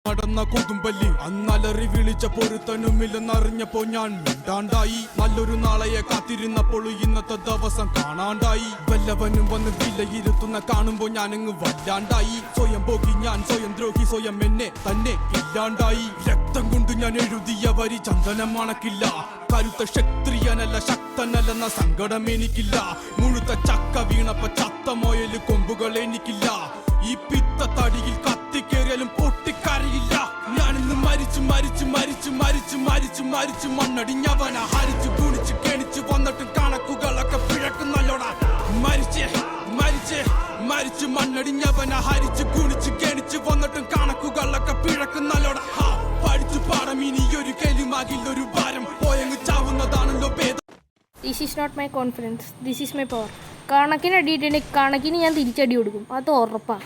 നടന്ന കൊടുമ്പല്ലി അന്നലറി വിളിച്ച പൊരുത്തനുമില്ലെന്നറിഞ്ഞപ്പോ ഞാൻ മിണ്ടാണ്ടായി. നല്ലൊരു നാളെയെ കാത്തിരുന്നപ്പോൾ ഇന്നത്തെ ദിവസം കാണാണ്ടായി. വല്ലവനും വന്ന് വിലയിരുത്തുന്ന കാണുമ്പോ ഞാനങ്ങ് വല്ലാണ്ടായി. സ്വയം പോകി ഞാൻ, സ്വയം ദ്രോഹി, സ്വയം എന്നെ തന്നെ ഇല്ലാണ്ടായി. രക്തം കൊണ്ട് ഞാൻ എഴുതിയ വരി ചന്ദനം മണക്കില്ല. കരുത്ത ക്ഷത്രിയനല്ല ശക്തനല്ലെന്ന സങ്കടം എനിക്കില്ല. മുഴുത്ത ചക്ക വീണപ്പ ചത്ത മൊയല് കൊമ്പുകൾ എനിക്കില്ല. ഈ പിത്ത തടിയിൽ കത്തിക്കേറിയാലും പൊട്ടിക്കരയില്ല. ഞാനിന്ന് മരിച്ചു മരിച്ചു മരിച്ചു മരിച്ചു മരിച്ചു മരിച്ചു മണ്ണടിഞ്ഞവന ഹരിച്ചു കുണിച്ചു കെണിച്ചു വന്നിട്ടും കണക്കുകളൊക്കെ പിഴക്കുന്നല്ലോടാ. മരിച്ചേ മരിച്ചേ മരിച്ചു മണ്ണടിഞ്ഞവന ഹരിച്ചു കുണിച്ചു കെണിച്ചു വന്നിട്ടും കണക്കുകളൊക്കെ പിഴക്കുന്നല്ലോടാ. പഠിച്ചു പാടം ഇനിയൊരു കെലുമാകില്ലൊരു ഭാരം പോയങ്ങ് ചാവുന്നതാണല്ലോ ഭേദം. This is not my confidence, this is my power. കണക്കിന് അടിയിട്ടുണ്ടെങ്കിൽ കണക്കിന് ഞാൻ തിരിച്ചടി കൊടുക്കും, അത് ഉറപ്പാണ്.